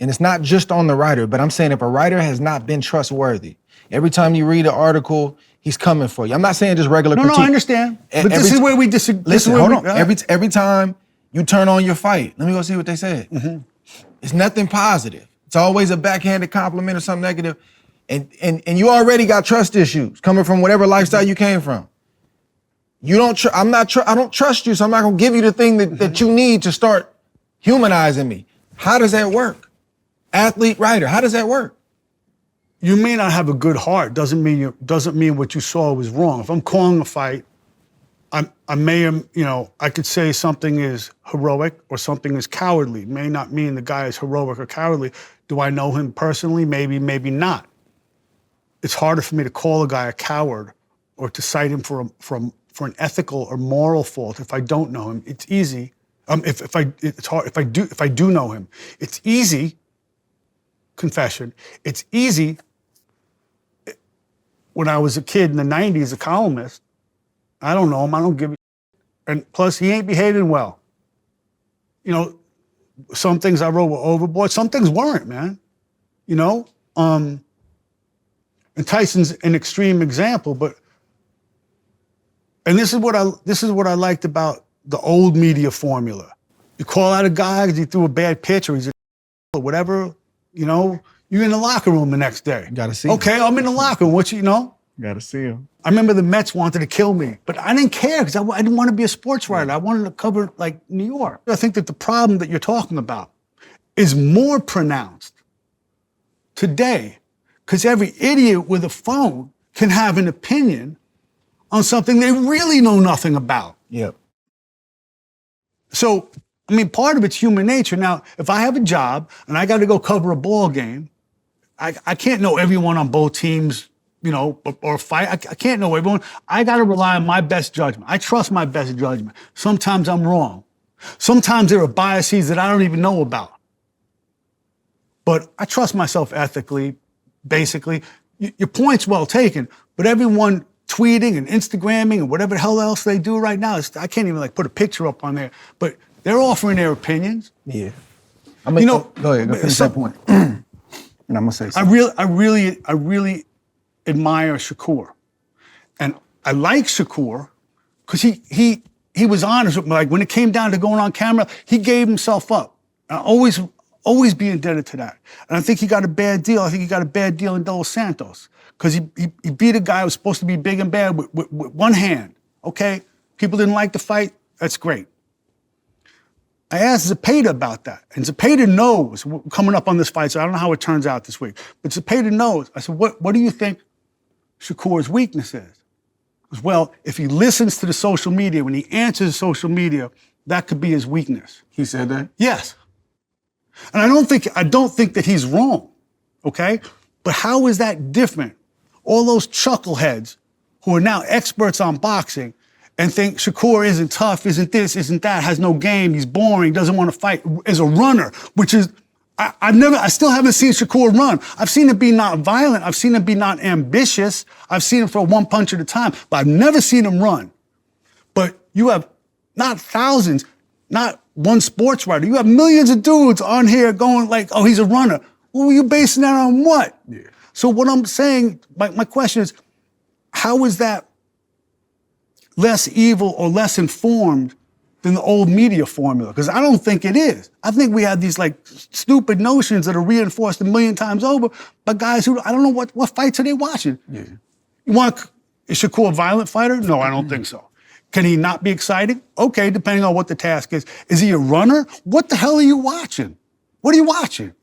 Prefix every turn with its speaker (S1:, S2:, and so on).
S1: and it's not just on the writer, but I'm saying if a writer has not been trustworthy, every time you read an article, he's coming for you. I'm not saying just regular critique.
S2: No, I understand. But this is where we disagree.
S1: Listen, hold on. Every time you turn on your fight, let me go see what they said. Mm-hmm. It's nothing positive. It's always a backhanded compliment or something negative. And you already got trust issues coming from whatever lifestyle you came from. You don't. I don't trust you, so I'm not gonna give you the thing that you need to start humanizing me. How does that work? Athlete, writer. How does that work?
S2: You may not have a good heart. Doesn't mean what you saw was wrong. If I'm calling a fight, I may, I could say something is heroic or something is cowardly. May not mean the guy is heroic or cowardly. Do I know him personally? Maybe, maybe not. It's harder for me to call a guy a coward or to cite him for an ethical or moral fault if I don't know him. It's easy. It's hard if I do know him. It's easy. Confession. It's easy. When I was a kid in the 90s, a columnist, I don't know him. I don't give a and plus he ain't behaving well. Some things I wrote were overboard. Some things weren't, man. And Tyson's an extreme example, and this is what I liked about the old media formula. You call out a guy because he threw a bad pitch or he's or whatever, you're in the locker room the next day.
S1: You gotta see
S2: okay,
S1: him.
S2: I'm in the locker room. What you
S1: Gotta see him.
S2: I remember the Mets wanted to kill me, but I didn't care because I didn't want to be a sports writer. I wanted to cover like New York. I think that the problem that you're talking about is more pronounced today because every idiot with a phone can have an opinion on something they really know nothing about.
S1: Yep.
S2: So, part of it's human nature. Now, if I have a job and I got to go cover a ball game, I can't know everyone on both teams, or fight. I can't know everyone. I got to rely on my best judgment. I trust my best judgment. Sometimes I'm wrong. Sometimes there are biases that I don't even know about. But I trust myself ethically, basically. Your point's well taken, but everyone tweeting and Instagramming and whatever the hell else they do right now, I can't even put a picture up on there, but they're offering their opinions.
S1: Yeah. Go ahead, finish that point. And I'm gonna say something.
S2: I really admire Shakur. And I like Shakur because he was honest with me. Like when it came down to going on camera, he gave himself up. I always be indebted to that. And I think he got a bad deal. I think he got a bad deal in Dos Santos because he beat a guy who was supposed to be big and bad with one hand, okay? People didn't like the fight. That's great. I asked Zepeda about that, and Zepeda knows, coming up on this fight, so I don't know how it turns out this week, but Zepeda knows. I said, what do you think Shakur's weakness is? Because, well, if he listens to the social media, when he answers social media, that could be his weakness.
S1: He said that?
S2: Yes. And I don't think that he's wrong, okay? But how is that different? All those chuckleheads who are now experts on boxing and think Shakur isn't tough, isn't this, isn't that, has no game, he's boring, doesn't want to fight, is a runner, which is, I still haven't seen Shakur run. I've seen him be not violent, I've seen him be not ambitious, I've seen him throw one punch at a time, but I've never seen him run. But you have not thousands, not one sports writer, you have millions of dudes on here going like, oh, he's a runner. Well, are you basing that on what? Yeah. So what I'm saying, my question is, how is that less evil or less informed than the old media formula? Because I don't think it is. I think we have these stupid notions that are reinforced a million times over by guys who, I don't know what fights are they watching. Yeah. Is Shakur a violent fighter? No, I don't think so. Can he not be exciting? Okay, depending on what the task is. Is he a runner? What the hell are you watching? What are you watching?